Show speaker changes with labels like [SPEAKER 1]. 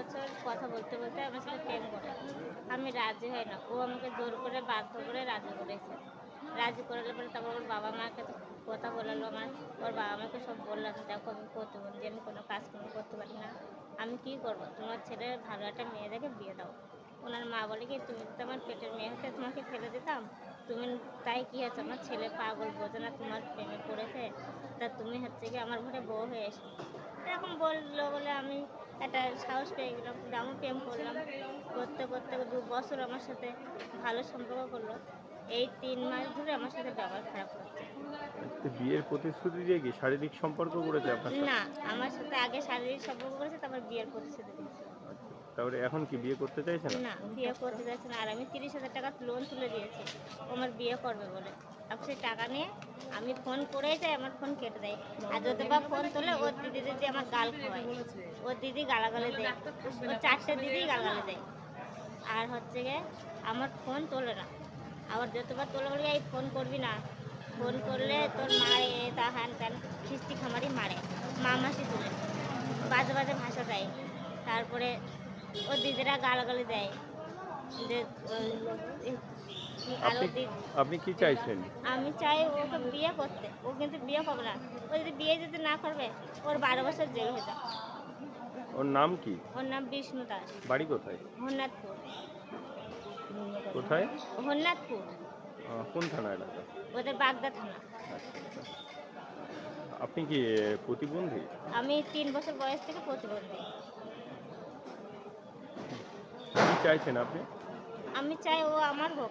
[SPEAKER 1] বছর কথা বলতে বলতে আমার সাথে প্রেম করে। আমি রাজি হই না। ও আমাকে জোর করে বাধ্য করে রাজি করেছে। রাজি করালে পরে তারপর ওর বাবা-মার কাছে কথা বলালো আমার। ওর বাবা-মাকে সব বললাম, "দেখো আমি প্রতিবন্ধী, আমি কোনো কাজকর্ম করতে পারি না। আমি কি করব? তোমার ছেলের ভালো একটা মেয়ে দেখে বিয়ে দাও।" ওনার মা বলে কি, "তুমি যদি আমার পেটের মেয়ে হতে তোমাকে ফেলে দিতাম, তুমি তাই কি হয়েছে? আমার ছেলে পাগল, বোঝে না তোমার প্রেমে পড়েছে। তা তুমি হচ্ছে গিয়ে আমার ঘরে বউ হয়ে এসো।" এরকম বললো বলে আমি একটা সাহস পেয়ে গেলাম। কিন্তু আমিও প্রেম করলাম। করতে, করতে ২ বছর আমার সাথে ভালো সম্পর্ক করলো। এই ৩ মাস ধরে আমার সাথে ব্যবহার খারাপ করছে।
[SPEAKER 2] তো বিয়ের প্রতিশ্রুতি দিয়ে কি শারীরিক সম্পর্ক করেছে আপনার সাথে?
[SPEAKER 1] না, আমার সাথে আগে শারীরিক সম্পর্ক করেছে, তারপর বিয়ের প্রতিশ্রুতি দিয়েছে।
[SPEAKER 2] আচ্ছা। তারপরে এখন কি বিয়ে করতে চাইছে না?
[SPEAKER 1] না, বিয়ে করতে চাইছে না। আর আমি ৩০,০০০ টাকা লোন তুলে দিয়েছি ও আমার বিয়ে করবে বলে। এখন সেই টাকা নিয়ে আমি ফোন করেই যাই, আমার ফোন কেটে দেয়। আর যদি বা ফোন তোলে, ওর দিদি যদি আমার গাল খাওয়ায়। ওর দিদি গালাগালি দেয়। ওর ৪ টে দিদিই গালাগালি দেয়। আর হচ্ছে গিয়ে আমার ফোন তোলে না। আবার যতবার তোলে বলে, "এই ফোন করবি না। ফোন করলে তোর মা তা হ্যান ত্যান খিস্তি খামারি মারে। মা মাসি তুলে।" বাজে, বাজে ভাষা দেয়। তারপরে ওর দিদিরা গালাগালি দেয়। যে আরো
[SPEAKER 2] আপনি আপনি কি চাইছেন?
[SPEAKER 1] আমি চাই ওকে বিয়ে করতে। ও কিন্তু বিয়ে করবে না। ও যদি বিয়ে যদি না করবে, ওর ১২ বছর জেল হয়ে যাক।
[SPEAKER 2] ওর নাম কি?
[SPEAKER 1] ওর নাম বিষ্ণু দাস।
[SPEAKER 2] বাড়ি কোথায়?
[SPEAKER 1] হোন্নাথপুর।
[SPEAKER 2] কোথায়?
[SPEAKER 1] হোন্নাথপুর।
[SPEAKER 2] কোন থানা এলাকা?
[SPEAKER 1] ওদের বাগদা থানা।
[SPEAKER 2] আচ্ছা, আচ্ছা। আপনি কি প্রতিবন্ধী?
[SPEAKER 1] আমি ৩ বছর বয়স থেকে প্রতিবন্ধী।
[SPEAKER 2] কি চাইছেন আপনি?
[SPEAKER 1] আমি চাই ও আমার হোক।